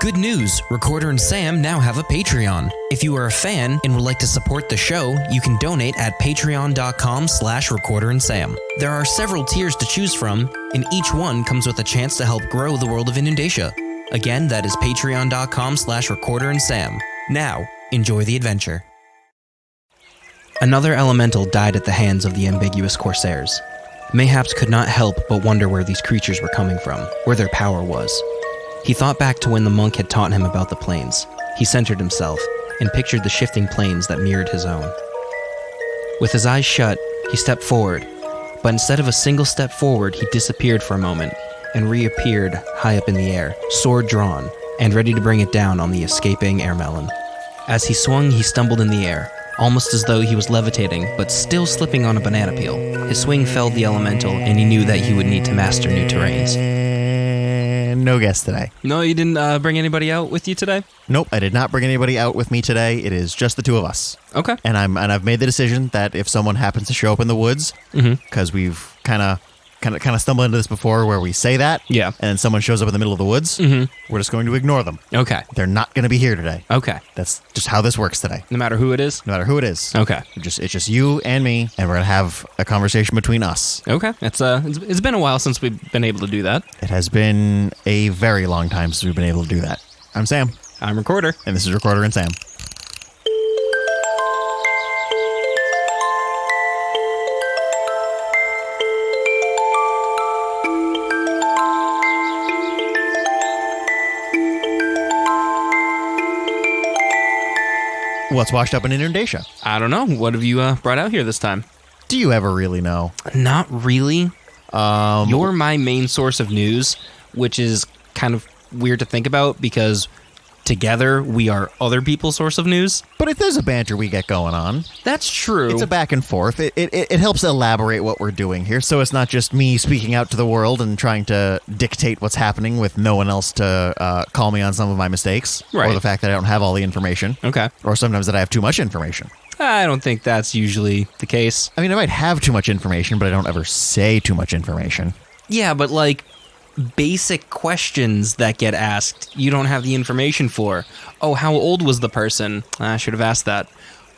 Good news! Recorder and Sam now have a Patreon. If you are a fan and would like to support the show, you can donate at patreon.com/recorderandsam. There are several tiers to choose from, and each one comes with a chance to help grow the world of Inundatia. Again, that is patreon.com/recorderandsam. Now, enjoy the adventure. Another elemental died at the hands of the ambiguous corsairs. Mayhaps could not help but wonder where these creatures were coming from, where their power was. He thought back to when the monk had taught him about the planes. He centered himself and pictured the shifting planes that mirrored his own. With his eyes shut, he stepped forward, but instead of a single step forward, he disappeared for a moment and reappeared high up in the air, sword drawn, and ready to bring it down on the escaping airmelon. As he swung, he stumbled in the air, almost as though he was levitating, but still slipping on a banana peel. His swing felled the elemental, and he knew that he would need to master new terrains. No guests today. No, you didn't bring anybody out with you today? Nope, I did not bring anybody out with me today. It is just the two of us. Okay. And I've made the decision that if someone happens to show up in the woods, because we've kind of stumbled into this before, where we say that, yeah, and someone shows up in the middle of the woods, we're just going to ignore them. Okay. They're not going to be here today. Okay. That's just how this works today. No matter who it is? No matter who it is. Okay. It's just you and me, and we're going to have a conversation between us. Okay. It's been a while since we've been able to do that. It has been a very long time since we've been able to do that. I'm Sam. I'm Recorder. And this is Recorder and Sam. What's washed up in Inundatia? I don't know. What have you brought out here this time? Do you ever really know? Not really. You're my main source of news, which is kind of weird to think about because together we are other people's source of news. But if there's a banter we get going on, that's true. It's a back and forth. It helps elaborate what we're doing here, so it's not just me speaking out to the world and trying to dictate what's happening with no one else to call me on some of my mistakes, right, or the fact that I don't have all the information. Okay. Or sometimes that I have too much information. I don't think that's usually the case. I mean, I might have too much information, but I don't ever say too much information. Yeah, but like basic questions that get asked, you don't have the information for. Oh, how old was the person? I should have asked that.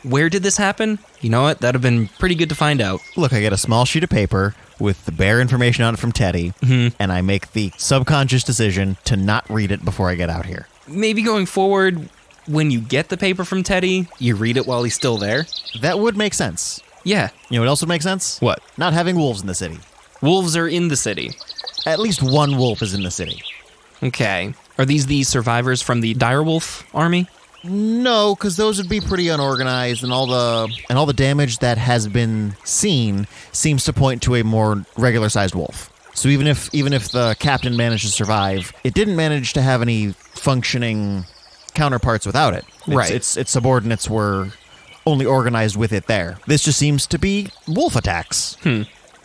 Where did this happen? You know what? That'd have been pretty good to find out. Look, I get a small sheet of paper with the bare information on it from Teddy, and I make the subconscious decision to not read it before I get out here. Maybe going forward, when you get the paper from Teddy, you read it while he's still there? That would make sense. Yeah. You know what else would make sense? What? Not having wolves in the city. Wolves are in the city. At least one wolf is in the city. Okay. Are these the survivors from the direwolf army? No, because those would be pretty unorganized, and all the damage that has been seen seems to point to a more regular-sized wolf. So even if the captain managed to survive, it didn't manage to have any functioning counterparts without it. Right. Its subordinates were only organized with it there. This just seems to be wolf attacks.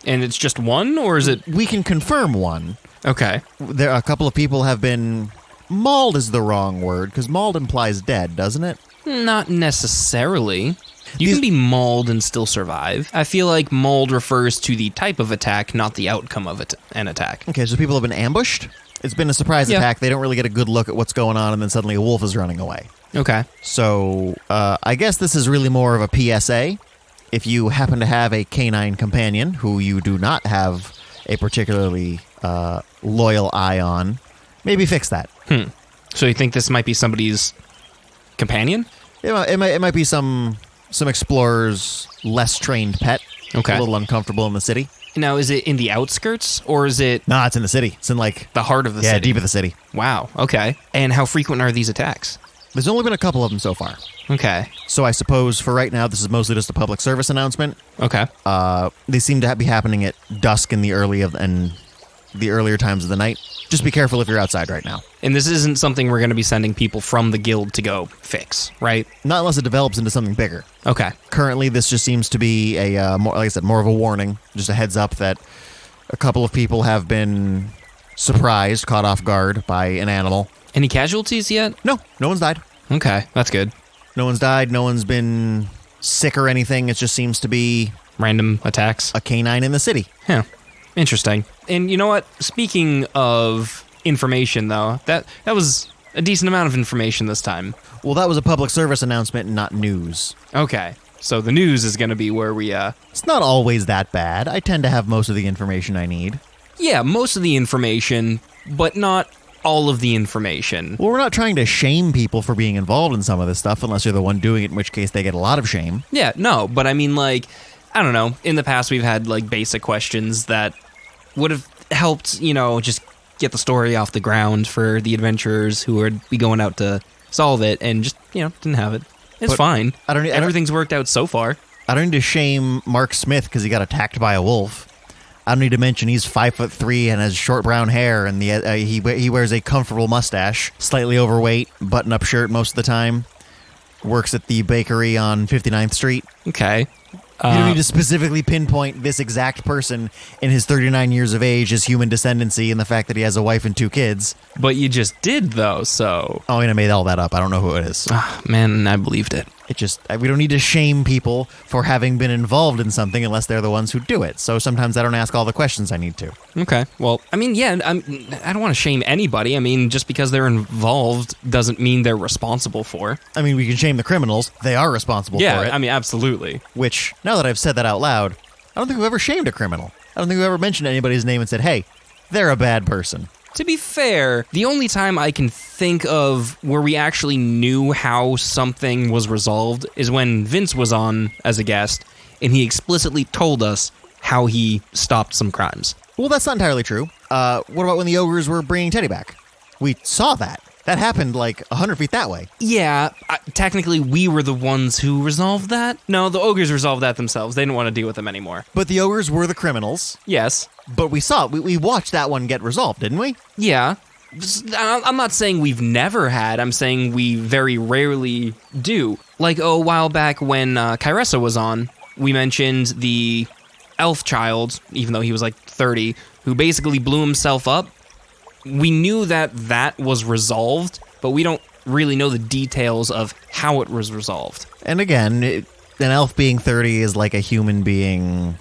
And it's just one, or is it? We can confirm one. Okay. There, a couple of people have been... Mauled is the wrong word, because mauled implies dead, doesn't it? Not necessarily. You can be mauled and still survive. I feel like mauled refers to the type of attack, not the outcome of an attack. Okay, so people have been ambushed? It's been a surprise attack. They don't really get a good look at what's going on, and then suddenly a wolf is running away. Okay. So, I guess this is really more of a PSA. If you happen to have a canine companion who you do not have a particularly loyal eye on, maybe fix that. So you think this might be somebody's companion? It might be some explorer's less trained pet. Okay. A little uncomfortable in the city. Now, is it in the outskirts, or is it... Nah, it's in the city. It's in, like... the heart of the city? Yeah, deep of the city. Wow, okay. And how frequent are these attacks? There's only been a couple of them so far. Okay. So I suppose for right now, this is mostly just a public service announcement. Okay. They seem to be happening at dusk in the earlier times of the night. Just be careful if you're outside right now. And this isn't something we're going to be sending people from the guild to go fix, right? Not unless it develops into something bigger. Okay. Currently, this just seems to be more, like I said, more of a warning. Just a heads up that a couple of people have been surprised, caught off guard by an animal. Any casualties yet? No one's died. Okay, that's good. No one's died. No one's been sick or anything. It just seems to be random attacks. A canine in the city. Yeah. Interesting. And you know what? Speaking of information, though, that was a decent amount of information this time. Well, that was a public service announcement and not news. Okay, so the news is going to be where we, It's not always that bad. I tend to have most of the information I need. Yeah, most of the information, but not all of the information. Well, we're not trying to shame people for being involved in some of this stuff, unless you're the one doing it, in which case they get a lot of shame. Yeah, no, but I mean, like, I don't know. In the past, we've had, like, basic questions that would have helped, just get the story off the ground for the adventurers who would be going out to solve it, and just, didn't have it. It's But fine. I Everything's worked out so far. don't need to shame Mark Smith because he got attacked by a wolf. I don't need to mention he's 5'3" and has short brown hair, and he wears a comfortable mustache, slightly overweight, button-up shirt most of the time. Works at the bakery on 59th Street. Okay. You don't need to specifically pinpoint this exact person in his 39 years of age, his human descendancy, and the fact that he has a wife and 2 kids. But you just did, though, so... Oh, and I made all that up. I don't know who it is. Man, I believed it. We don't need to shame people for having been involved in something unless they're the ones who do it. So sometimes I don't ask all the questions I need to. Okay. Well, I mean, yeah, I don't want to shame anybody. I mean, just because they're involved doesn't mean they're responsible for. I mean, we can shame the criminals. They are responsible for it. Yeah, I mean, absolutely. Which, now that I've said that out loud, I don't think we've ever shamed a criminal. I don't think we've ever mentioned anybody's name and said, hey, they're a bad person. To be fair, the only time I can think of where we actually knew how something was resolved is when Vince was on as a guest, and he explicitly told us how he stopped some crimes. Well, that's not entirely true. What about when the ogres were bringing Teddy back? We saw that. That happened like 100 feet that way. Yeah, technically we were the ones who resolved that. No, the ogres resolved that themselves. They didn't want to deal with them anymore. But the ogres were the criminals. Yes. But we saw it. We watched that one get resolved, didn't we? Yeah. I'm not saying we've never had. I'm saying we very rarely do. Like a while back when Kyressa was on, we mentioned the elf child, even though he was like 30, who basically blew himself up. We knew that was resolved, but we don't really know the details of how it was resolved. And again, an elf being 30 is like a human being,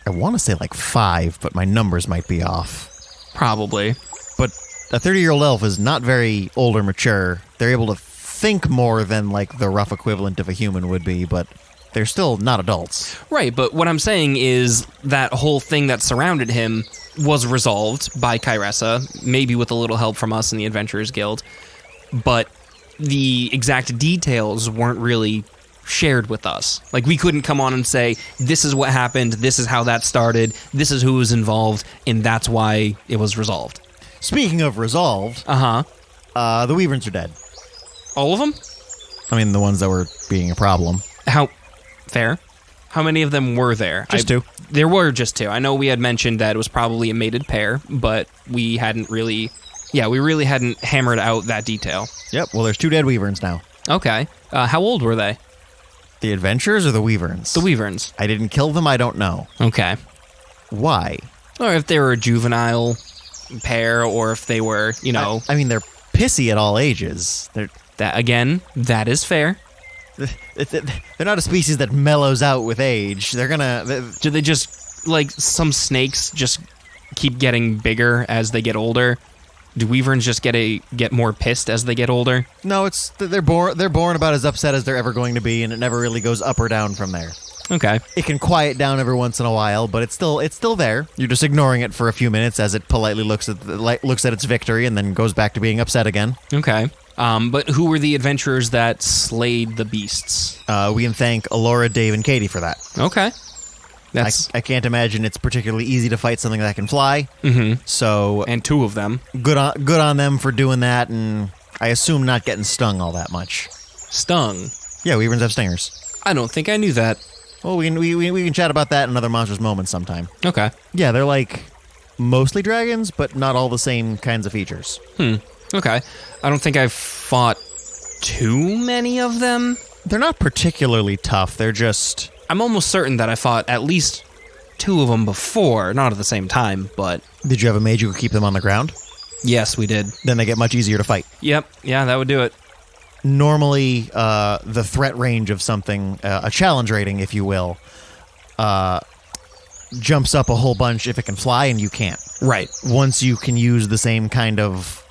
I want to say like 5, but my numbers might be off. Probably. But a 30-year-old elf is not very old or mature. They're able to think more than like the rough equivalent of a human would be, but they're still not adults. Right, but what I'm saying is that whole thing that surrounded him was resolved by Kyressa, maybe with a little help from us in the Adventurers Guild, but the exact details weren't really shared with us. Like, we couldn't come on and say, this is what happened, this is how that started, this is who was involved, and that's why it was resolved. Speaking of resolved, the wyverns are dead. All of them? I mean, the ones that were being a problem. How fair? How many of them were there? Just 2. There were just 2. I know we had mentioned that it was probably a mated pair, but we hadn't really... Yeah, we really hadn't hammered out that detail. Yep, well, there's 2 dead wyverns now. Okay. How old were they? The adventurers or the wyverns? The wyverns. I didn't kill them, I don't know. Okay. Why? Or if they were a juvenile pair, or if they were, I mean, they're pissy at all ages. That is fair. They're not a species that mellows out with age. They're gonna... Do they just, like, some snakes just keep getting bigger as they get older? Do wyverns just get more pissed as they get older? No, they're born about as upset as they're ever going to be, and it never really goes up or down from there. Okay. It can quiet down every once in a while, but it's still there. You're just ignoring it for a few minutes as it politely looks at its victory and then goes back to being upset again. Okay. But who were the adventurers that slayed the beasts? We can thank Alora, Dave, and Katie for that. Okay. I can't imagine it's particularly easy to fight something that can fly. Mm-hmm. So, and 2 of them. Good on them for doing that, and I assume not getting stung all that much. Stung? Yeah, wyverns have stingers. I don't think I knew that. Well, we can chat about that in another Monsters Moment sometime. Okay. Yeah, they're like mostly dragons, but not all the same kinds of features. Okay. I don't think I've fought too many of them. They're not particularly tough. They're just... I'm almost certain that I fought at least 2 of them before, not at the same time, but... Did you have a mage who could keep them on the ground? Yes, we did. Then they get much easier to fight. Yep. Yeah, that would do it. Normally, the threat range of something, a challenge rating, if you will, jumps up a whole bunch if it can fly, and you can't. Right. Once you can use the same kind of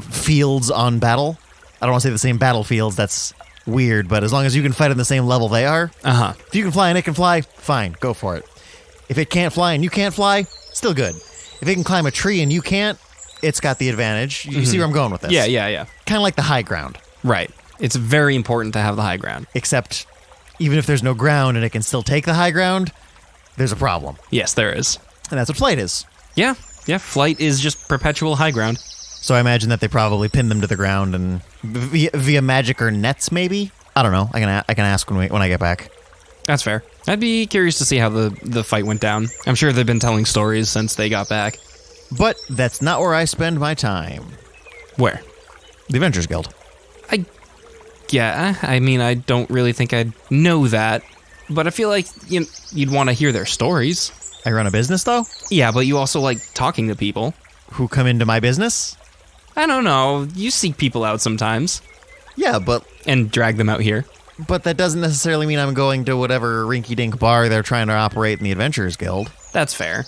fields on battle. I don't want to say the same battlefields. That's weird, but as long as you can fight in the same level they are. If you can fly and it can fly, fine, go for it. If it can't fly and you can't fly, still good. If it can climb a tree and you can't, it's got the advantage. You see where I'm going with this? Yeah. Kind of like the high ground. Right. It's very important to have the high ground. Except, even if there's no ground and it can still take the high ground, there's a problem. Yes, there is. And that's what flight is. Yeah. Flight is just perpetual high ground. So I imagine that they probably pin them to the ground and via magic or nets, maybe? I don't know. I can ask when I get back. That's fair. I'd be curious to see how the fight went down. I'm sure they've been telling stories since they got back. But that's not where I spend my time. Where? The Adventurers Guild. I mean, I don't really think I'd know that, but I feel like you'd want to hear their stories. I run a business, though? Yeah, but you also like talking to people. Who come into my business? I don't know. You seek people out sometimes. Yeah, but... And drag them out here. But that doesn't necessarily mean I'm going to whatever rinky-dink bar they're trying to operate in the Adventurers Guild. That's fair.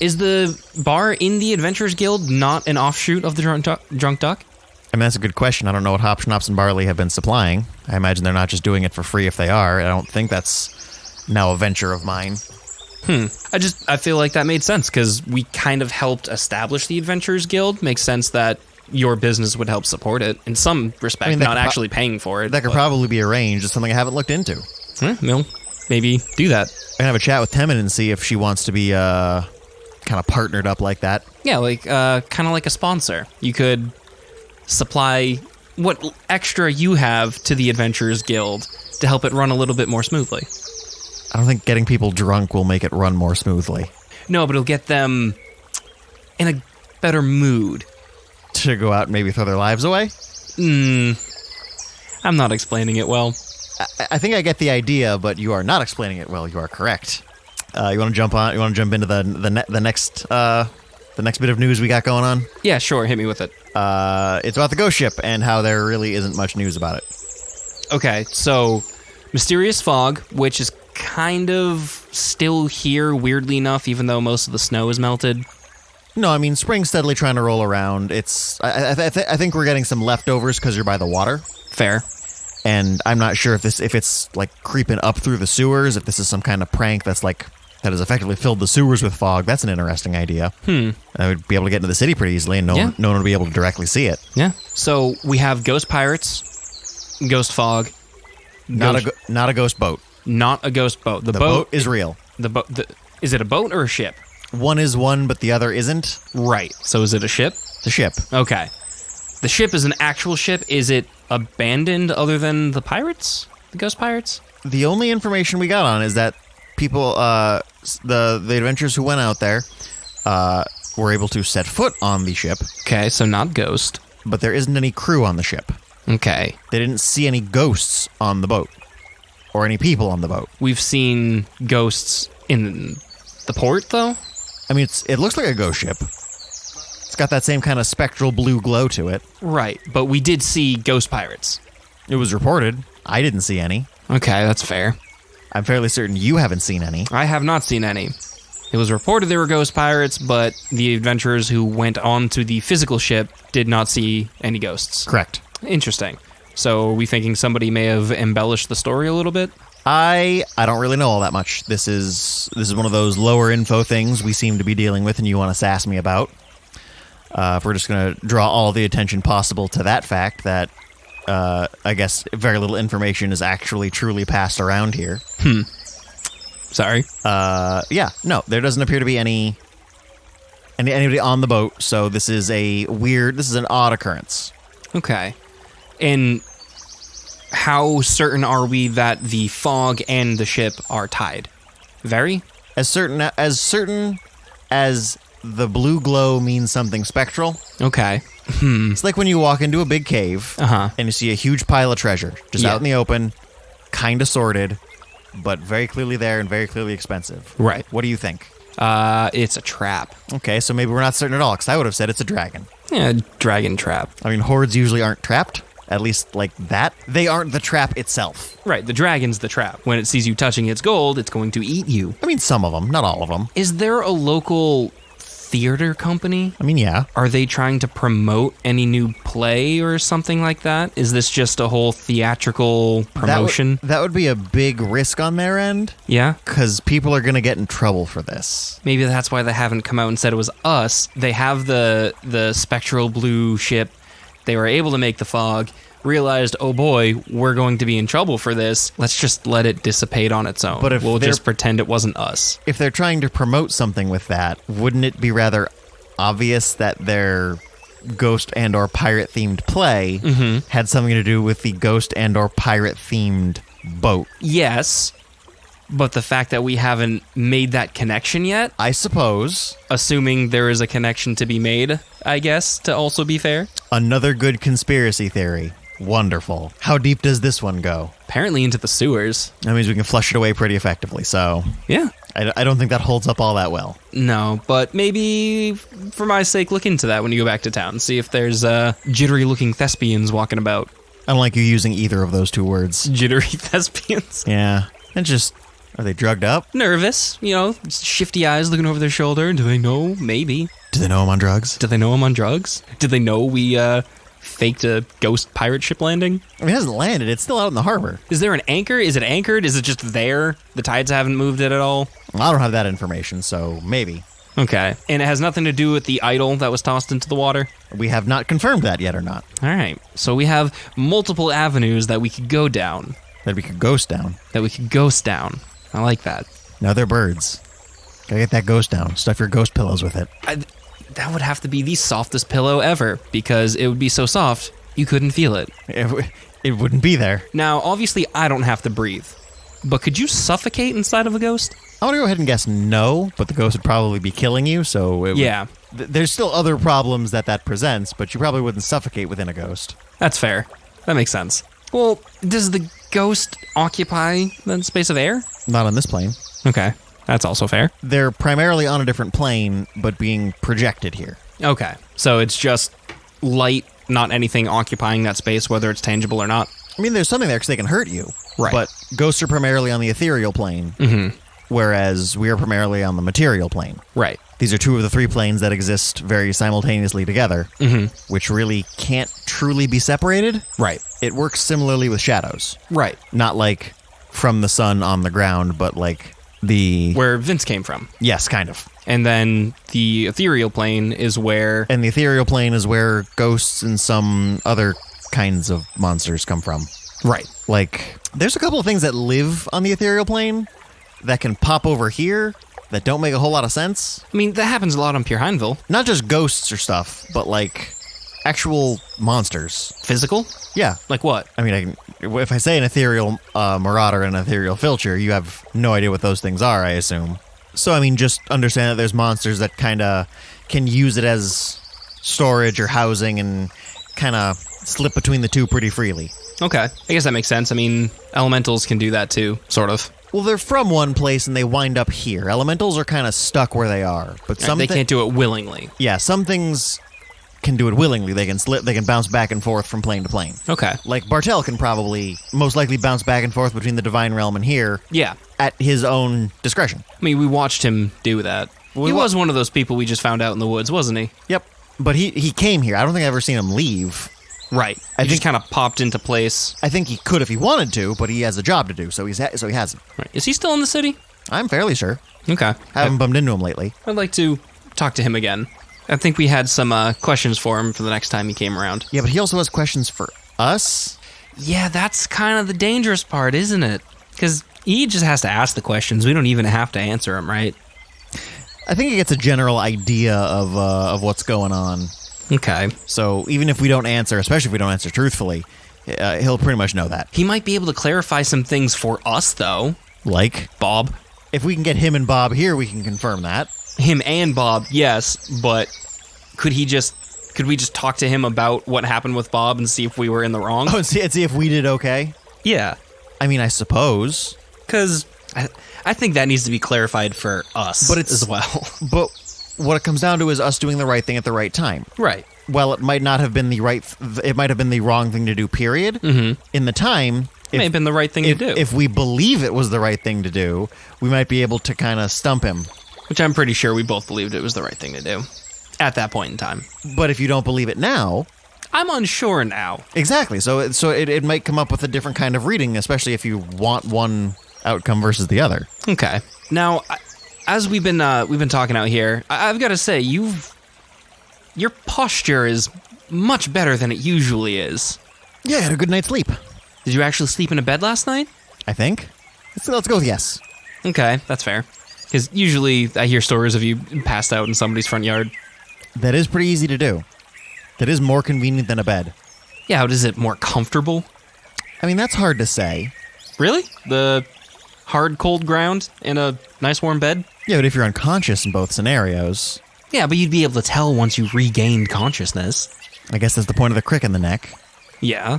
Is the bar in the Adventurers Guild not an offshoot of the Drunk Duck? I mean, that's a good question. I don't know what hop, schnapps, and barley have been supplying. I imagine they're not just doing it for free if they are. I don't think that's now a venture of mine. I feel like that made sense because we kind of helped establish the Adventurers Guild. Makes sense that your business would help support it in some respect, not actually paying for it. That could probably be arranged. It's something I haven't looked into. Well, maybe do that. I can have a chat with Temin and see if she wants to be kind of partnered up like that. Yeah, like kind of like a sponsor. You could supply what extra you have to the Adventurers Guild to help it run a little bit more smoothly. I don't think getting people drunk will make it run more smoothly. No, but it'll get them in a better mood. To go out and maybe throw their lives away? I'm not explaining it well. I think I get the idea, but you are not explaining it well. You are correct. You want to jump on? You want to jump into the next bit of news we got going on? Yeah, sure. Hit me with it. It's about the ghost ship and how there really isn't much news about it. Okay, so mysterious fog, which is kind of still here, weirdly enough, even though most of the snow is melted. No, I mean, spring's steadily trying to roll around. I think we're getting some leftovers because you're by the water. Fair. And I'm not sure if it's like creeping up through the sewers, if this is some kind of prank that has effectively filled the sewers with fog. That's an interesting idea. I would be able to get into the city pretty easily, and no one would be able to directly see it. Yeah. So we have ghost pirates, ghost fog. Not a ghost boat. Not a ghost boat. The boat is real. The boat. Is it a boat or a ship? One is one, but the other isn't. Right. So is it a ship? It's a ship. Okay. The ship is an actual ship. Is it abandoned other than the pirates? The ghost pirates? The only information we got on is that people, the adventurers who went out there, were able to set foot on the ship. Okay, so not ghost. But there isn't any crew on the ship. Okay. They didn't see any ghosts on the boat. Or any people on the boat. We've seen ghosts in the port, though? I mean, it looks like a ghost ship. It's got that same kind of spectral blue glow to it. Right, but we did see ghost pirates. It was reported. I didn't see any. Okay, that's fair. I'm fairly certain you haven't seen any. I have not seen any. It was reported there were ghost pirates, but the adventurers who went on to the physical ship did not see any ghosts. Correct. Interesting. So are we thinking somebody may have embellished the story a little bit? I don't really know all that much. This is one of those lower info things we seem to be dealing with and you want to sass me about. If we're just going to draw all the attention possible to that fact that I guess very little information is actually truly passed around here. Sorry. Yeah, no, there doesn't appear to be anybody on the boat, so this is an odd occurrence. Okay. And how certain are we that the fog and the ship are tied? Very? As certain as the blue glow means something spectral. Okay. It's like when you walk into a big cave and you see a huge pile of treasure just out in the open, kind of sorted, but very clearly there and very clearly expensive. Right. What do you think? It's a trap. Okay, so maybe we're not certain at all, because I would have said it's a dragon. Yeah, dragon trap. I mean, hordes usually aren't trapped. At least like that. They aren't the trap itself. Right, the dragon's the trap. When it sees you touching its gold, it's going to eat you. I mean, some of them, not all of them. Is there a local theater company? I mean, yeah. Are they trying to promote any new play or something like that? Is this just a whole theatrical promotion? That would be a big risk on their end. Yeah? Because people are going to get in trouble for this. Maybe that's why they haven't come out and said it was us. They have the spectral blue ship. They were able to make the fog, realized, oh boy, we're going to be in trouble for this. Let's just let it dissipate on its own. But if we'll they're- just pretend it wasn't us. If they're trying to promote something with that, wouldn't it be rather obvious that their ghost and or pirate themed play had something to do with the ghost and or pirate themed boat? Yes, but the fact that we haven't made that connection yet, I suppose. assuming there is a connection to be made, I guess, to also be fair. Another good conspiracy theory. Wonderful. How deep does this one go? Apparently into the sewers. That means we can flush it away pretty effectively, so Yeah. I don't think that holds up all that well. No, but maybe for my sake, look into that when you go back to town. See if there's jittery-looking thespians walking about. I don't like you using either of those two words. Jittery thespians. Yeah. And just, are they drugged up? Nervous, shifty eyes looking over their shoulder. Do they know? Maybe. Do they know I'm on drugs? Do they know I'm on drugs? Did they know we faked a ghost pirate ship landing? I mean, it hasn't landed. It's still out in the harbor. Is there an anchor? Is it anchored? Is it just there? The tides haven't moved it at all? I don't have that information, so maybe. Okay. And it has nothing to do with the idol that was tossed into the water? We have not confirmed that yet or not. All right. So we have multiple avenues that we could go down. That we could ghost down. I like that. Now they're birds. Gotta get that ghost down. Stuff your ghost pillows with it. That would have to be the softest pillow ever, because it would be so soft, you couldn't feel it. It wouldn't be there. Now, obviously, I don't have to breathe, but could you suffocate inside of a ghost? I want to go ahead and guess no, but the ghost would probably be killing you, so it Yeah. there's still other problems that presents, but you probably wouldn't suffocate within a ghost. That's fair. That makes sense. Well, does the ghost occupy the space of air? Not on this plane. Okay, that's also fair. They're primarily on a different plane, but being projected here. Okay, so it's just light, not anything occupying that space, whether it's tangible or not. I mean, there's something there because they can hurt you. Right. But ghosts are primarily on the ethereal plane, whereas we are primarily on the material plane. Right. These are two of the three planes that exist very simultaneously together, which really can't truly be separated. Right. It works similarly with shadows. Right. Not like from the sun on the ground, but like the... Where Vince came from. Yes, kind of. And then the ethereal plane is where... And the ethereal plane is where ghosts and some other kinds of monsters come from. Right. Like, there's a couple of things that live on the ethereal plane that can pop over here that don't make a whole lot of sense. I mean, that happens a lot on Pure Heinville. Not just ghosts or stuff, but like actual monsters. Physical? Yeah. Like what? I mean, if I say an ethereal marauder and an ethereal filcher, you have no idea what those things are, I assume. So, I mean, just understand that there's monsters that kind of can use it as storage or housing and kind of slip between the two pretty freely. Okay. I guess that makes sense. I mean, elementals can do that too, sort of. Well, they're from one place and they wind up here. Elementals are kind of stuck where they are, but some They can't do it willingly. Yeah, some things can do it willingly. They can slip. They can bounce back and forth from plane to plane. Okay. Like Bartel can probably most likely bounce back and forth between the divine realm and here. Yeah. At his own discretion. I mean, we watched him do that. We He wa- was one of those people we just found out in the woods, wasn't he? Yep. But he came here. I don't think I've ever seen him leave. Right. I He just think- kind of popped into place. I think he could if he wanted to, but he has a job to do, so he hasn't. Right. Is he still in the city? I'm fairly sure. Okay. Haven't bumped into him lately. I'd like to talk to him again. I think we had some questions for him for the next time he came around. Yeah, but he also has questions for us. Yeah, that's kind of the dangerous part, isn't it? Because he just has to ask the questions. We don't even have to answer them, right? I think he gets a general idea of what's going on. Okay. So even if we don't answer, especially if we don't answer truthfully, he'll pretty much know that. He might be able to clarify some things for us, though. Like, Bob. if we can get him and Bob here, we can confirm that. Him and Bob, yes, but could we just talk to him about what happened with Bob and see if we were in the wrong? Oh, and see if we did okay. Yeah. I mean, I suppose. Because I think that needs to be clarified for us But it's- as well. But what it comes down to is us doing the right thing at the right time. Right. Well, it might not have been it might have been the wrong thing to do, period. Mm-hmm. In the time, May have been the right thing to do. If we believe it was the right thing to do, we might be able to kind of stump him Which I'm pretty sure we both believed it was the right thing to do at that point in time. But if you don't believe it now... I'm unsure now. Exactly. So it might come up with a different kind of reading, especially if you want one outcome versus the other. Okay. Now, as we've been talking out here, I've got to say, your posture is much better than it usually is. Yeah, I had a good night's sleep. Did you actually sleep in a bed last night? I think. Let's go with yes. Okay, that's fair. Because usually I hear stories of you passed out in somebody's front yard. That is pretty easy to do. That is more convenient than a bed. Yeah, how is it more comfortable? I mean, that's hard to say. Really? The hard, cold ground in a nice warm bed? Yeah, but if you're unconscious in both scenarios... Yeah, but you'd be able to tell once you regained consciousness. I guess that's the point of the crick in the neck. Yeah.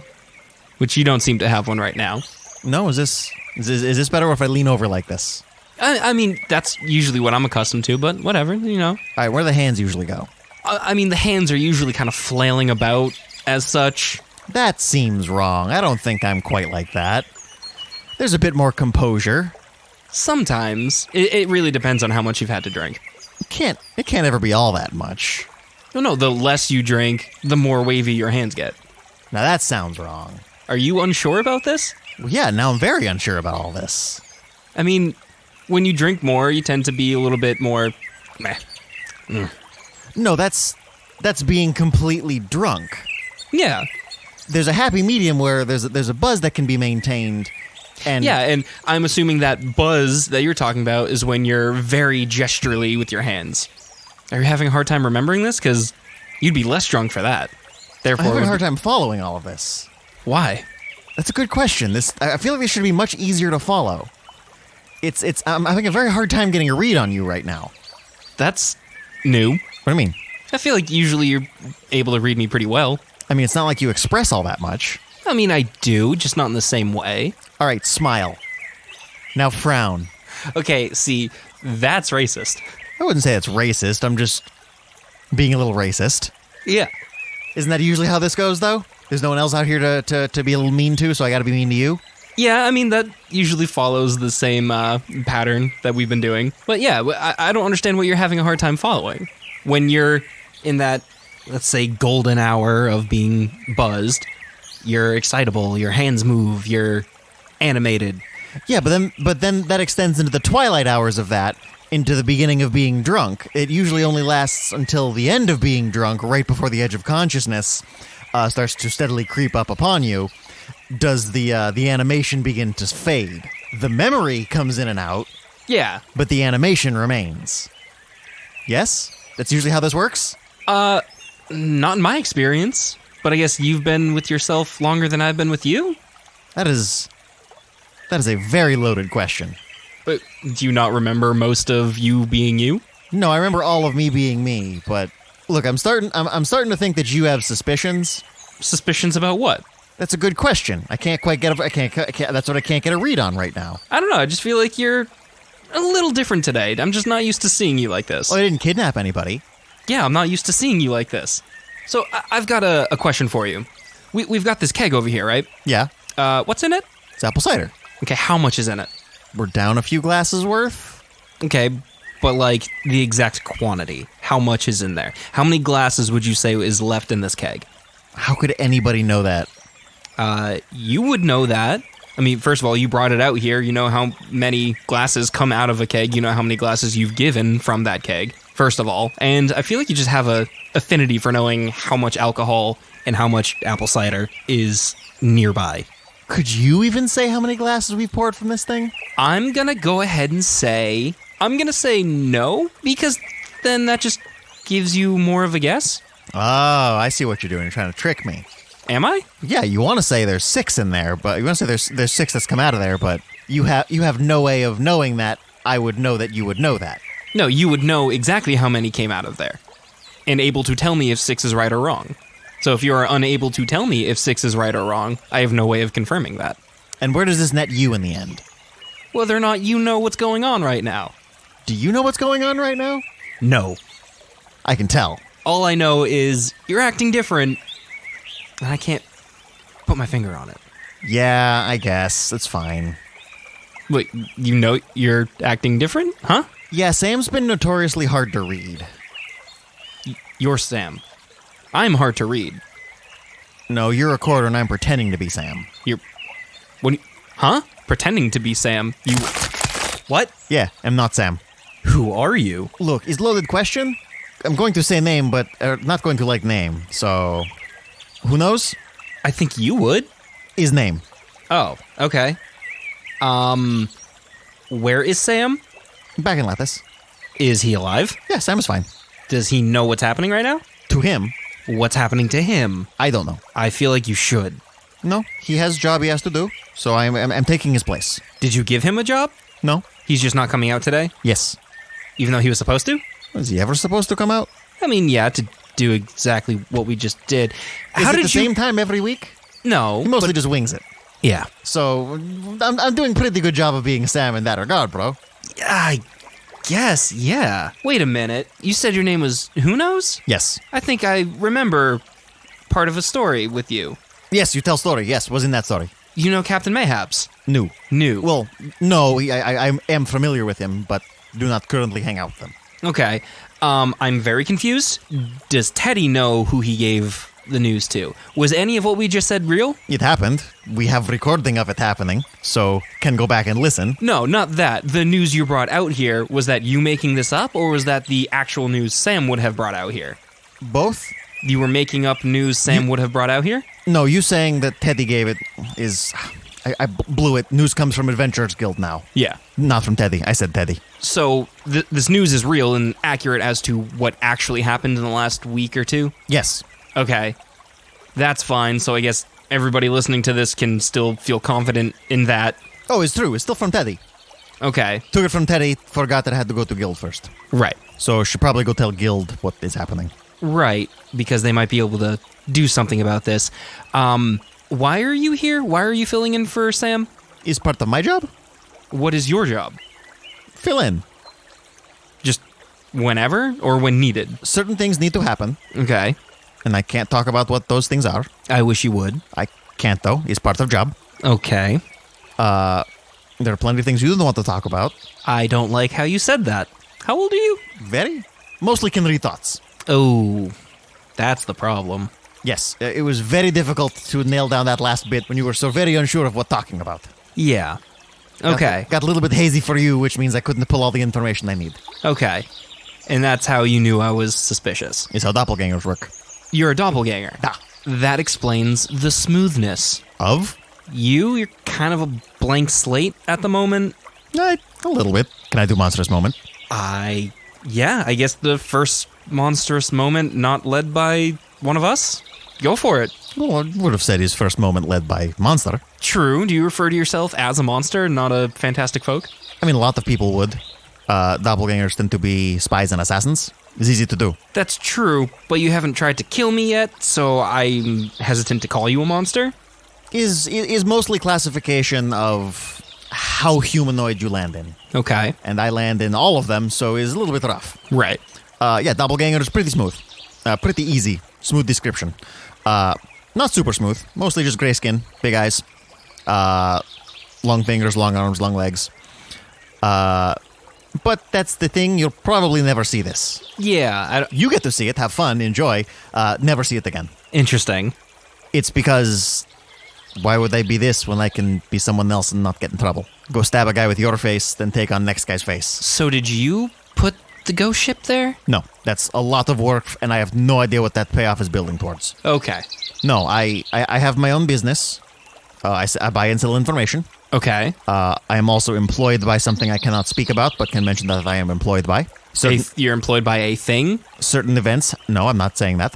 Which you don't seem to have one right now. No, is this better if I lean over like this? I mean, that's usually what I'm accustomed to, but whatever, you know. All right, where do the hands usually go? I mean, the hands are usually kind of flailing about as such. That seems wrong. I don't think I'm quite like that. There's a bit more composure. Sometimes. It really depends on how much you've had to drink. It can't ever be all that much. No, the less you drink, the more wavy your hands get. Now that sounds wrong. Are you unsure about this? Well, yeah, now I'm very unsure about all this. I mean, when you drink more, you tend to be a little bit more meh. No, that's being completely drunk. Yeah. There's a happy medium where there's a buzz that can be maintained. And yeah, and I'm assuming that buzz that you're talking about is when you're very gesturally with your hands. Are you having a hard time remembering this? Because you'd be less drunk for that. Therefore, I'm having a hard time following all of this. Why? That's a good question. I feel like this should be much easier to follow. I'm having a very hard time getting a read on you right now. That's new. What do you mean? I feel like usually you're able to read me pretty well. I mean, it's not like you express all that much. I mean, I do, just not in the same way. All right, smile. Now frown. Okay, see, that's racist. I wouldn't say it's racist. I'm just being a little racist. Yeah. Isn't that usually how this goes, though? There's no one else out here to be a little mean to, so I gotta be mean to you? Yeah, I mean, that usually follows the same pattern that we've been doing. But yeah, I don't understand what you're having a hard time following. When you're in that, let's say, golden hour of being buzzed, you're excitable, your hands move, you're animated. Yeah, but then that extends into the twilight hours of that, into the beginning of being drunk. It usually only lasts until the end of being drunk, right before the edge of consciousness starts to steadily creep up upon you. Does the animation begin to fade? The memory comes in and out. Yeah. But the animation remains. Yes? That's usually how this works? Not in my experience. But I guess you've been with yourself longer than I've been with you? That is a very loaded question. But do you not remember most of you being you? No, I remember all of me being me, but look, I'm starting to think that you have suspicions. Suspicions about what? That's a good question. I can't quite get that's what I can't get a read on right now. I don't know. I just feel like you're a little different today. I'm just not used to seeing you like this. Well, I didn't kidnap anybody. Yeah, I'm not used to seeing you like this. So I've got a question for you. We've got this keg over here, right? Yeah. What's in it? It's apple cider. Okay, how much is in it? We're down a few glasses worth. Okay, but like the exact quantity. How much is in there? How many glasses would you say is left in this keg? How could anybody know that? You would know that. I mean, first of all, you brought it out here. You know how many glasses come out of a keg. You know how many glasses you've given from that keg, first of all. And I feel like you just have a affinity for knowing how much alcohol and how much apple cider is nearby. Could you even say how many glasses we've poured from this thing? I'm gonna go ahead and say... I'm gonna say no, because then that just gives you more of a guess. Oh, I see what you're doing. You're trying to trick me. Am I? Yeah, you want to say there's 6 in there, but you want to say there's 6 that's come out of there, but you have no way of knowing that I would know that you would know that. No, you would know exactly how many came out of there, and able to tell me if 6 is right or wrong. So if you are unable to tell me if 6 is right or wrong, I have no way of confirming that. And where does this net you in the end? Whether or not you know what's going on right now. Do you know what's going on right now? No. I can tell. All I know is you're acting different, and I can't put my finger on it. Yeah, I guess. It's fine. Wait, you know you're acting different? Huh? Yeah, Sam's been notoriously hard to read. You're Sam. I'm hard to read. No, you're a quarter and I'm pretending to be Sam. Huh? Pretending to be Sam. You... What? Yeah, I'm not Sam. Who are you? Look, it's a loaded question. I'm going to say name, but not going to like name, so... Who knows? I think you would. Is name. Oh, okay. Where is Sam? Back in Lattice. Is he alive? Yeah, Sam is fine. Does he know what's happening right now? To him, What's happening to him? I don't know. I feel like you should. No, he has a job he has to do, so I'm taking his place. Did you give him a job? No? He's just not coming out today? Yes. Even though he was supposed to? Was he ever supposed to come out? I mean, yeah, to do exactly what we just did. Is it the same time every week? No. He mostly just wings it. Yeah. So, I'm doing a pretty good job of being Sam in that regard, bro. I guess, yeah. Wait a minute. You said your name was Who Knows? Yes. I think I remember part of a story with you. Yes, you tell story. Yes, was in that story. You know Captain Mayhaps? New. Well, no, I am familiar with him, but do not currently hang out with him. okay. I'm very confused. Does Teddy know who he gave the news to? Was any of what we just said real? It happened. We have recording of it happening, so can go back and listen. No, not that. The news you brought out here, was that you making this up, or was that the actual news Sam would have brought out here? Both? You were making up news Sam would have brought out here? No, you saying that Teddy gave it is... I blew it. News comes from Adventurers Guild now. Yeah. Not from Teddy. I said Teddy. So, this news is real and accurate as to what actually happened in the last week or two? Yes. Okay. That's fine, so I guess everybody listening to this can still feel confident in that. Oh, it's true. It's still from Teddy. Okay. Took it from Teddy, forgot that I had to go to Guild first. Right. So should probably go tell Guild what is happening. Right, because they might be able to do something about this. Why are you here? Why are you filling in for Sam? Is part of my job? What is your job? Fill in. Just whenever or when needed? Certain things need to happen, Okay. and I can't talk about what those things are. I wish you would. I can't, though. It's part of job. Okay. There are plenty of things you don't want to talk about. I don't like how you said that. How old are you? Very. Mostly can read thoughts. Oh, that's the problem. Yes, it was very difficult to nail down that last bit when you were so very unsure of what talking about. Yeah. Okay. Got a little bit hazy for you, which means I couldn't pull all the information I need. Okay. And that's how you knew I was suspicious. It's how doppelgangers work. You're a doppelganger. Ah. That explains the smoothness. Of? You're kind of a blank slate at the moment. A little bit. Can I do monstrous moment? Yeah, I guess the first monstrous moment not led by one of us? Go for it. Well, I would have said his first moment led by monster. True. Do you refer to yourself as a monster, not a fantastic folk? I mean, a lot of people would. Doppelgangers tend to be spies and assassins. It's easy to do. That's true, but you haven't tried to kill me yet, so I'm hesitant to call you a monster. Is mostly classification of how humanoid you land in. Okay. And I land in all of them, so it's a little bit rough. Right. Yeah, doppelganger is pretty smooth. Pretty easy. Smooth description. Not super smooth. Mostly just gray skin, big eyes, long fingers, long arms, long legs. But that's the thing, you'll probably never see this. Yeah. You get to see it, have fun, enjoy, never see it again. Interesting. It's because why would I be this when I can be someone else and not get in trouble? Go stab a guy with your face, then take on next guy's face. So did you put the ghost ship there? No, that's a lot of work, and I have no idea what that payoff is building towards. Okay. No, I have my own business. I buy and sell information. Okay. I am also employed by something I cannot speak about, but can mention that I am employed by. You're employed by a thing? Certain events. No, I'm not saying that.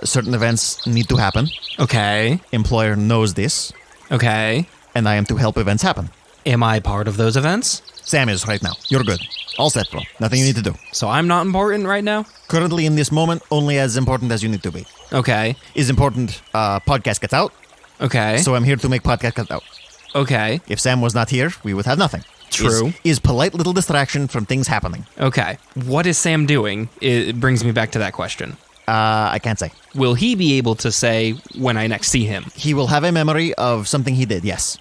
Certain events need to happen. Okay. Employer knows this, Okay. and I am to help events happen. Am I part of those events? Sam is right now. You're good. All set, bro. Nothing you need to do. So I'm not important right now? Currently, in this moment, only as important as you need to be. Okay. Is important, podcast gets out. Okay. So I'm here to make podcast get out. Okay. If Sam was not here, we would have nothing. True. Is polite little distraction from things happening. Okay. What is Sam doing? It brings me back to that question. I can't say. Will he be able to say when I next see him? He will have a memory of something he did, yes.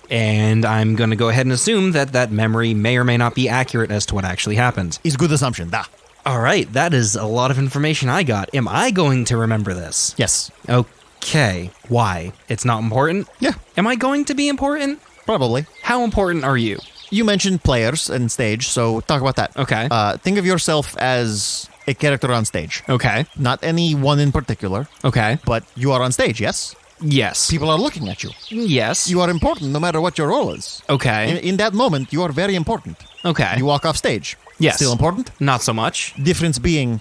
And I'm going to go ahead and assume that that memory may or may not be accurate as to what actually happened. Is good assumption, da. All right, that is a lot of information I got. Am I going to remember this? Yes. Okay. Why? It's not important? Yeah, Am I going to be important? probably. How important are you? You mentioned players and stage, so talk about that. Okay. Think of yourself as a character on stage. Okay. Not any one in particular, Okay. but you are on stage, yes? Yes. People are looking at you. Yes. You are important no matter what your role is. Okay. In that moment, you are very important. Okay. You walk off stage. Yes. Still important? Not so much. Difference being,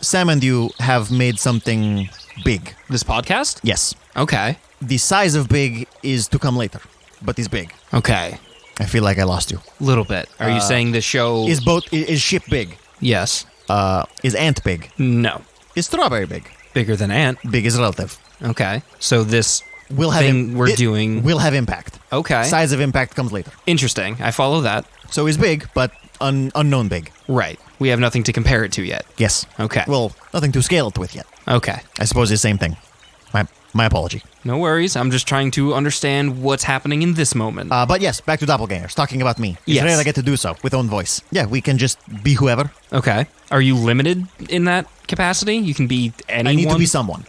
Sam and you have made something big. This podcast? Yes. Okay. The size of big is to come later, but is big. Okay. I feel like I lost you. Little bit. Are you saying the show... Is ship big? Yes. Is ant big? No. Is strawberry big? Bigger than ant. Big is relative. Okay. So this Will have thing we're doing... will have impact. Okay. Size of impact comes later. Interesting. I follow that. So is big, but unknown big. Right. We have nothing to compare it to yet. Yes. Okay. Well, nothing to scale it with yet. Okay. I suppose it's the same thing. My apology. No worries. I'm just trying to understand what's happening in this moment. But yes, back to doppelgangers. Talking about me. It's Yes. rare I get to do so with own voice. Yeah, we can just be whoever. Okay. Are you limited in that capacity? You can be anyone? I need to be someone.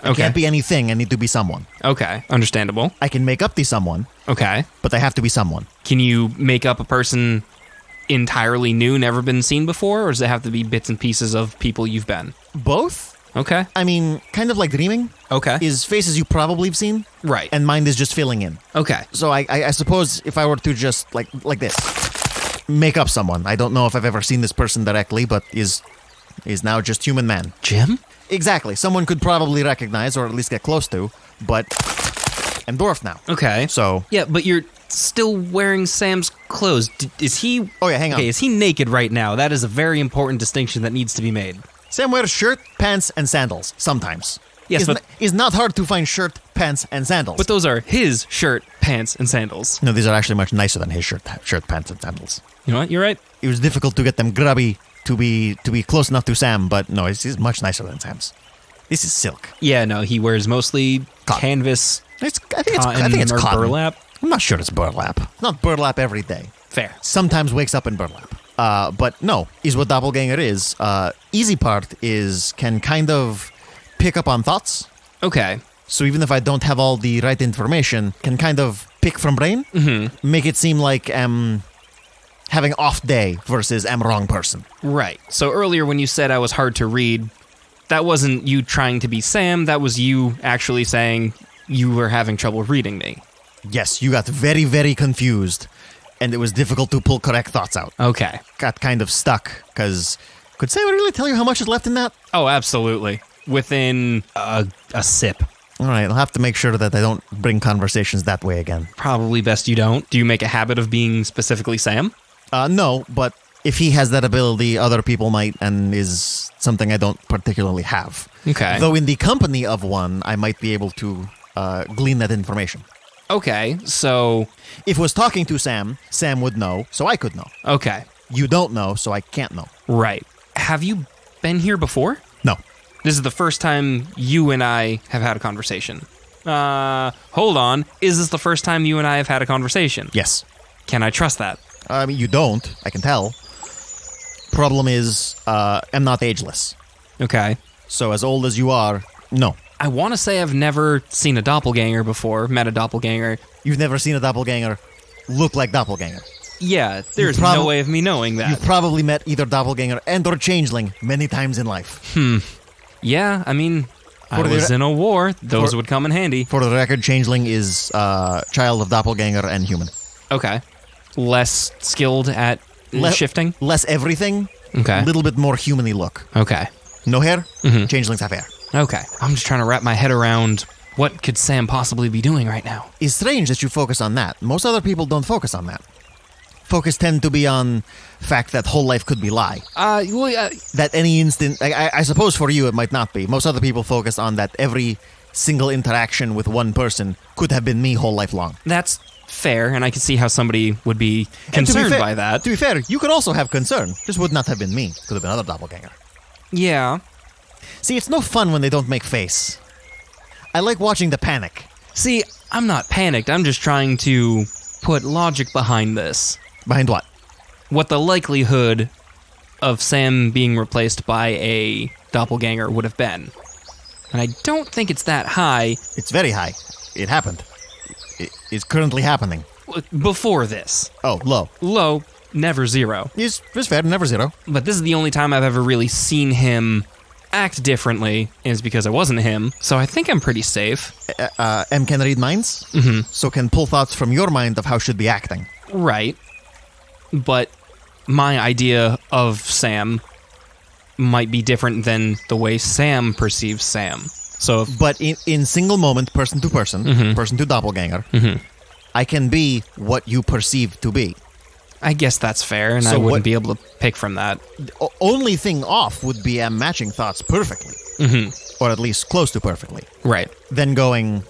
I Okay. can't be anything. I need to be someone. Okay. Understandable. I can make up the someone, Okay. but I have to be someone. Can you make up a person entirely new, never been seen before, or does it have to be bits and pieces of people you've been? Both? Okay. I mean, kind of like dreaming. Okay. Is faces you probably have seen, Right. and mind is just filling in. Okay. So I suppose if I were to just like this, make up someone. I don't know if I've ever seen this person directly, but is now just human man. Jim? Exactly. Someone could probably recognize or at least get close to, but I'm dwarf now. Okay. So Yeah, but you're still wearing Sam's clothes. Is he... Oh, yeah, hang on. Okay, is he naked right now? That is a very important distinction that needs to be made. Sam wears shirt, pants, and sandals sometimes. Yes, but- it's not hard to find shirt, pants, and sandals. But those are his shirt, pants, and sandals. No, these are actually much nicer than his shirt, pants, and sandals. You know what? You're right. It was difficult to get them grubby to be close enough to Sam, but no, it's much nicer than Sam's. This is silk. Yeah, no, he wears mostly Cotton. canvas, I think it's or cotton. burlap. I'm not sure it's burlap. Not burlap every day. Fair. Sometimes wakes up in burlap. But no, is what doppelganger is. Easy part is can kind of pick up on thoughts. Okay. So even if I don't have all the right information, can kind of pick from brain, make it seem like having off day versus wrong person. Right. So earlier when you said I was hard to read, that wasn't you trying to be Sam, that was you actually saying you were having trouble reading me. Yes, you got very, very confused, and it was difficult to pull correct thoughts out. Okay. Got kind of stuck, because could Sam really tell you how much is left in that? Oh, absolutely. Within a sip. All right, I'll have to make sure that I don't bring conversations that way again. Probably best you don't. Do you make a habit of being specifically Sam? No, but if he has that ability, other people might, and is something I don't particularly have. Okay. Though in the company of one, I might be able to glean that information. Okay, so... If I was talking to Sam, Sam would know, so I could know. Okay. You don't know, so I can't know. Right. Have you been here before? No. This is the first time you and I have had a conversation. Hold on. Is this the first time you and I have had a conversation? Yes. Can I trust that? I mean, you don't. I can tell. Problem is, I'm not ageless. Okay. So as old as you are, no. I want to say I've never seen a doppelganger before, met a doppelganger. You've never seen a doppelganger look like doppelganger. Yeah, there's no way of me knowing that. You've probably met either doppelganger and or changeling many times in life. Yeah, I mean, I For the was re- in a war. Those for- would come in handy. For the record, changeling is child of doppelganger and human. Okay. Less skilled at shifting? Less everything. Okay. A little bit more human-y look. Okay. No hair. Mhm. Changelings have hair. Okay. I'm just trying to wrap my head around what could Sam possibly be doing right now. It's strange that you focus on that. Most other people don't focus on that. Focus tend to be on fact that whole life could be lie. That any instant, I suppose for you it might not be. Most other people focus on that every single interaction with one person could have been me whole life long. That's fair, and I can see how somebody would be concerned by that. To be fair, you could also have concern. This would not have been me. Could have been another doppelganger. Yeah. See, it's no fun when they don't make face. I like watching the panic. See, I'm not panicked. I'm just trying to put logic behind this. Behind what? What the likelihood of Sam being replaced by a doppelganger would have been. And I don't think it's that high. It's very high. It happened. It is currently happening. Before this. Oh, low. Low, never zero. It's fair, never zero. But this is the only time I've ever really seen him act differently, is because it wasn't him. So I think I'm pretty safe. M can read minds, so can pull thoughts from your mind of how should be acting. Right. But my idea of Sam might be different than the way Sam perceives Sam. So But in single moment, person to person, person to doppelganger, I can be what you perceive to be. I guess that's fair, and So I wouldn't what- be able to pick from that. Only thing off would be matching thoughts perfectly. Or at least close to perfectly. Right. Then going,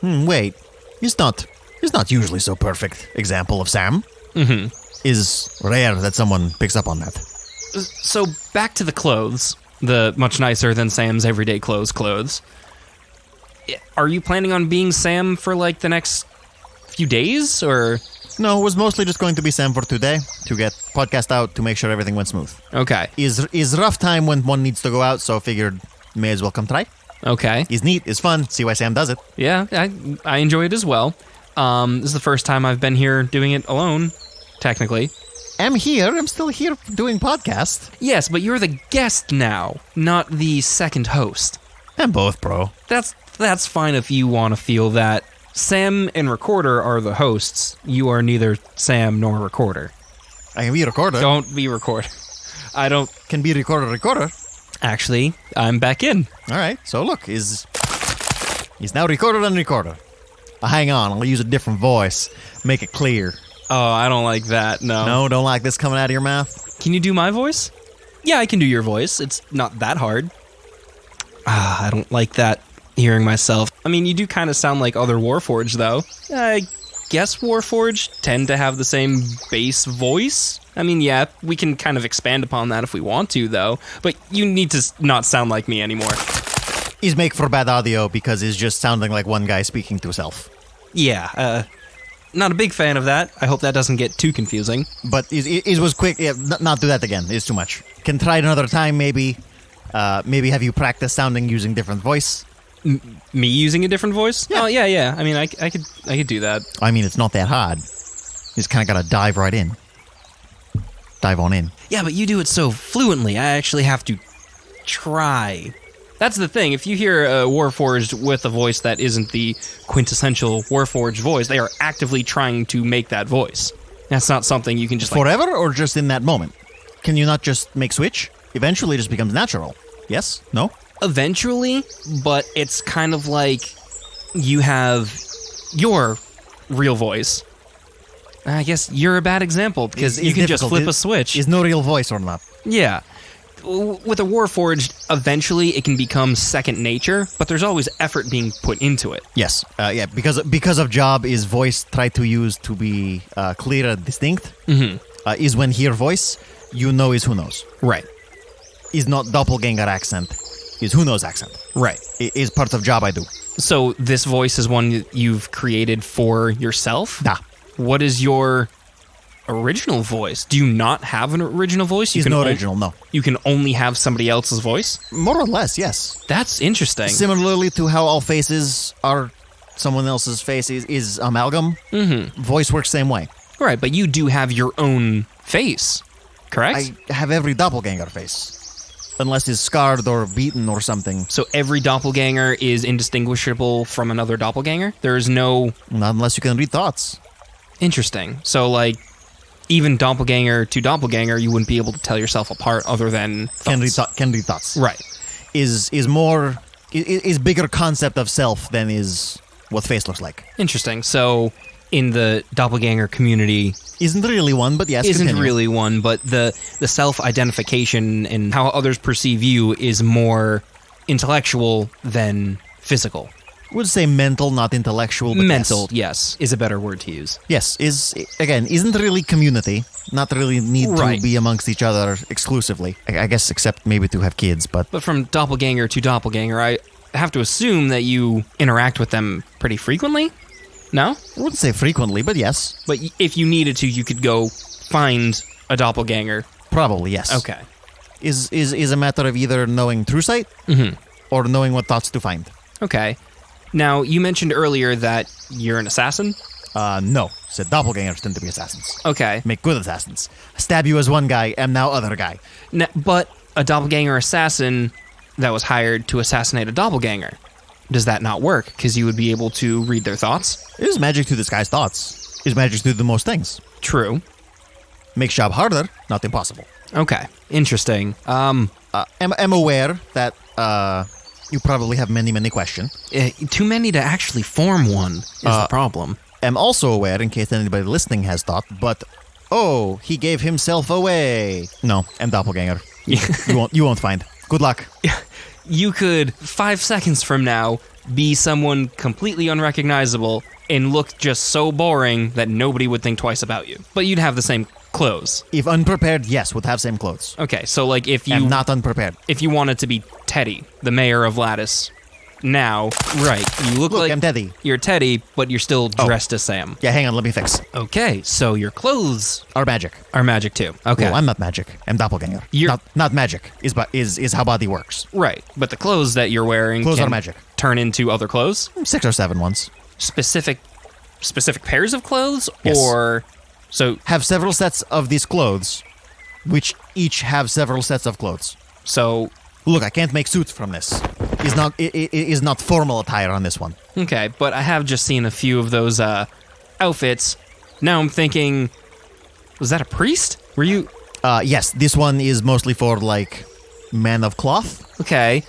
wait, it's not usually so perfect example of Sam. Is rare that someone picks up on that. So back to the clothes, the much nicer than Sam's everyday clothes. Are you planning on being Sam for like the next few days, or? No, it was mostly just going to be Sam for today, to get podcast out, to make sure everything went smooth. Okay. Is rough time when one needs to go out, so figured may as well come try. Okay. Is neat, is fun, see why Sam does it. Yeah, I enjoy it as well. This is the first time I've been here doing it alone, technically. I'm still here doing podcast. Yes, but you're the guest now, not the second host. I'm both, bro. That's fine if you want to feel that. Sam and Recorder are the hosts. You are neither Sam nor Recorder. I can be a recorder. Don't be Recorder. I don't... Can be recorder. Actually, I'm back in. All right, so look, he's now recorder and recorder. Hang on, I'll use a different voice, make it clear. Oh, I don't like that, no. No, don't like this coming out of your mouth? Can you do my voice? Yeah, I can do your voice. It's not that hard. I don't like that, hearing myself. I mean, you do kind of sound like other Warforged, though. I guess Warforged tend to have the same bass voice. I mean, yeah, we can kind of expand upon that if we want to, though. But you need to not sound like me anymore. He's make for bad audio because he's just sounding like one guy speaking to himself. Yeah, not a big fan of that. I hope that doesn't get too confusing. But it was quick. Yeah, not do that again. It's too much. Can try it another time, maybe. Maybe have you practice sounding using different voice. Me using a different voice? Yeah. Oh, yeah. I mean, I could do that. I mean, it's not that hard. You just kind of got to dive right in. Dive on in. Yeah, but you do it so fluently, I actually have to try. That's the thing. If you hear a Warforged with a voice that isn't the quintessential Warforged voice, they are actively trying to make that voice. That's not something you can just Forever or just in that moment? Can you not just make switch? Eventually it just becomes natural. Yes? No? Eventually, but it's kind of like you have your real voice. I guess you're a bad example because you can just flip a switch. Is no real voice or not? Yeah. With a Warforged, eventually it can become second nature, but there's always effort being put into it. Yes. Yeah, because of job is voice try to use to be clear and distinct. Is when hear voice, you know is who knows. Right. Is not doppelganger accent. Is who knows accent. Right. Is part of job I do. So this voice is one you've created for yourself? Da. What is your original voice? Do you not have an original voice? Is no original, no. You can only have somebody else's voice? More or less, yes. That's interesting. Similarly to how all faces are someone else's face is amalgam, voice works same way. Right, but you do have your own face, correct? I have every doppelganger face. Unless it's scarred or beaten or something. So every doppelganger is indistinguishable from another doppelganger? There is no... Not unless you can read thoughts. Interesting. So, like, even doppelganger to doppelganger, you wouldn't be able to tell yourself apart other than thoughts. Can read thoughts. Right. Is bigger concept of self than is what face looks like. Interesting. So, in the doppelganger community... Isn't really one, but yes, Isn't continue. really one, but the self-identification and how others perceive you is more intellectual than physical. Would say mental, not intellectual. But Mental, yes, is a better word to use. Yes, isn't really community. Not really need Right. to be amongst each other exclusively. I guess except maybe to have kids, but But from doppelganger to doppelganger, have to assume that you interact with them pretty frequently? No? I wouldn't say frequently, but yes. But if you needed to, you could go find a doppelganger. Probably, yes. Okay. Is a matter of either knowing true sight or knowing what thoughts to find. Okay. Now, you mentioned earlier that you're an assassin? No. Said doppelgangers tend to be assassins. Okay. Make good assassins. Stab you as one guy, am now other guy. But a doppelganger assassin that was hired to assassinate a doppelganger, does that not work? Because you would be able to read their thoughts? It is magic to disguise thoughts. It is magic to do the most things. True. Makes job harder, not impossible. Okay. Interesting. I'm aware that you probably have many questions. Too many to actually form one is the problem. I'm also aware, in case anybody listening has thought, but he gave himself away. No, I'm doppelganger. You won't find. Good luck. You could, 5 seconds from now, be someone completely unrecognizable and look just so boring that nobody would think twice about you. But you'd have the same clothes. If unprepared, yes, would have same clothes. Okay, so like if you... I'm not unprepared. If you wanted to be Teddy, the mayor of Lattice, now, right, you look like... I'm Teddy. You're Teddy, but you're still dressed as Sam. Yeah, hang on, let me fix. Okay, so your clothes... Are magic. Are magic too. Okay. Well, I'm not magic. I'm doppelganger. Not magic is how body works. Right, but the clothes that you're wearing Clothes can are magic. turn into other clothes? 6 or 7 ones. Specific pairs of clothes? Yes. Or... So... Have several sets of these clothes, which each have several sets of clothes. So... Look, I can't make suits from this. It is not formal attire on this one. Okay, but I have just seen a few of those outfits. Now I'm thinking, was that a priest? Were you... Yes, this one is mostly for, like, men of cloth. Okay,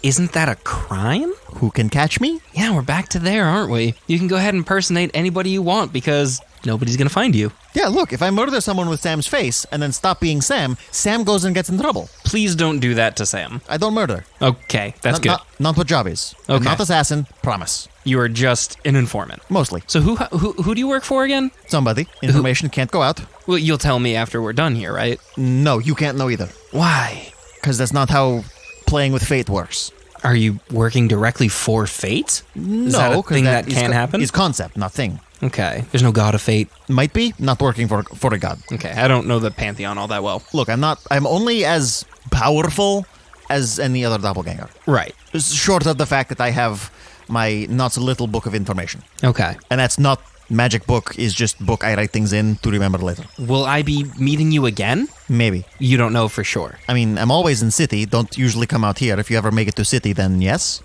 isn't that a crime? Who can catch me? Yeah, we're back to there, aren't we? You can go ahead and impersonate anybody you want because nobody's gonna find you. Yeah, look, if I murder someone with Sam's face and then stop being Sam, Sam goes and gets in trouble. Please don't do that to Sam. I don't murder. Okay, that's good. Not what job is. Okay. I'm not assassin, promise. You are just an informant. Mostly. So who do you work for again? Somebody. Information can't go out. Well, you'll tell me after we're done here, right? No, you can't know either. Why? Because that's not how playing with fate works. Are you working directly for fate? Is that a No, thing that can happen? It's concept, not thing. Okay, there's no god of fate. Might be, not working for a god. Okay, I don't know the pantheon all that well. Look, I'm only as powerful as any other doppelganger. Right. Short of the fact that I have my not so little book of information. Okay. And that's not magic book, is just book I write things in to remember later. Will I be meeting you again? Maybe. You don't know for sure. I mean, I'm always in city, don't usually come out here. If you ever make it to city, then yes.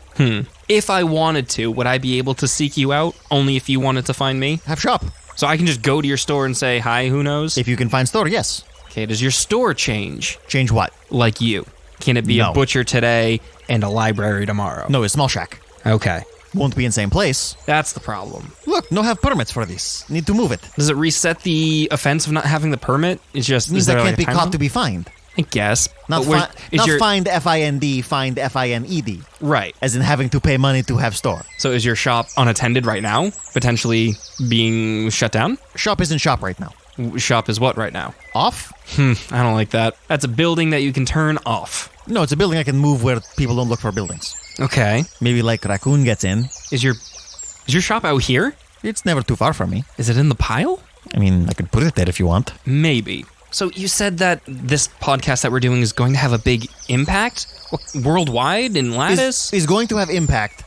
If I wanted to, would I be able to seek you out only if you wanted to find me? Have shop. So I can just go to your store and say, hi, who knows? If you can find store, yes. Okay, does your store change? Change what? Like you. Can it be No. a butcher today and a library tomorrow? No, it's small shack. Okay. Won't be in same place. That's the problem. Look, no have permits for this. Need to move it. Does it reset the offense of not having the permit? It's just... Means is there that like can't a be time caught limit? to be fined. I guess. Not, But where- is not your- find F-I-N-D, find F-I-N-E-D. Right. As in having to pay money to have store. So is your shop unattended right now? Potentially being shut down? Shop isn't shop right now. Shop is what right now? Off? I don't like that. That's a building that you can turn off. No, it's a building I can move where people don't look for buildings. Okay. Maybe like raccoon gets in. Is your shop out here? It's never too far from me. Is it in the pile? I mean, I could put it there if you want. Maybe. So you said that this podcast that we're doing is going to have a big impact? Worldwide in Lattice? Is going to have impact.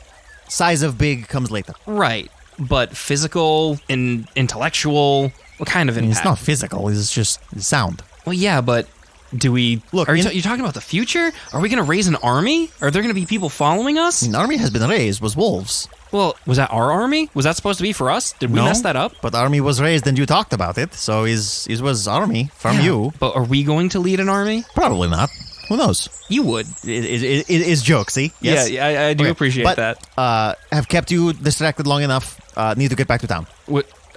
Size of big comes later. Right. But physical and intellectual? What kind of I mean, impact? it's not physical, it's just sound. Well, yeah, but do we... Look, Are you talking about the future? Are we going to raise an army? Are there going to be people following us? An army has been raised, was wolves. Well, was that our army? Was that supposed to be for us? Did we mess that up? But army was raised and you talked about it, so it was army from you. But are we going to lead an army? Probably not. Who knows? You would. It is joke, see? Yes? Yeah, I do Okay, appreciate but, that. Have kept you distracted long enough. Need to get back to town.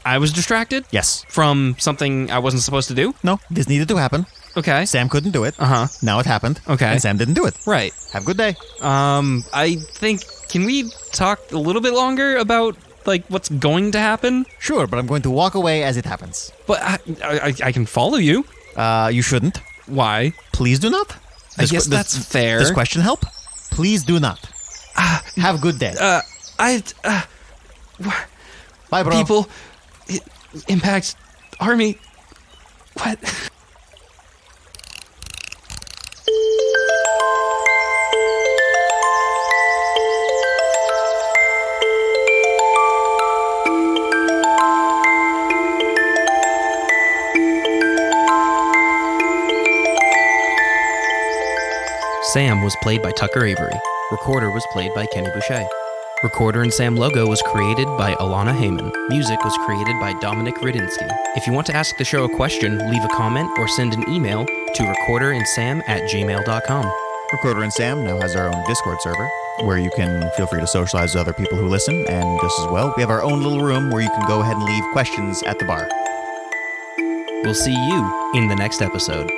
I was distracted? Yes. From something I wasn't supposed to do? No, this needed to happen. Okay. Sam couldn't do it. Uh-huh. Now it happened. Okay. And Sam didn't do it. Right. Have a good day. I think... Can we talk a little bit longer about, like, what's going to happen? Sure, but I'm going to walk away as it happens. But I can follow you. You shouldn't. Why? Please do not. I guess that's fair. Does question help? Please do not. Have a good day. Bye, bro. People, impact, army, what? Sam was played by Tucker Avery. Recorder was played by Kenny Boucher. Recorder and Sam logo was created by Alana Heyman. Music was created by Dominic Rydinsky. If you want to ask the show a question, leave a comment or send an email to recorderandsam@gmail.com. Recorder and Sam now has our own Discord server where you can feel free to socialize with other people who listen, and just as well, we have our own little room where you can go ahead and leave questions at the bar. We'll see you in the next episode.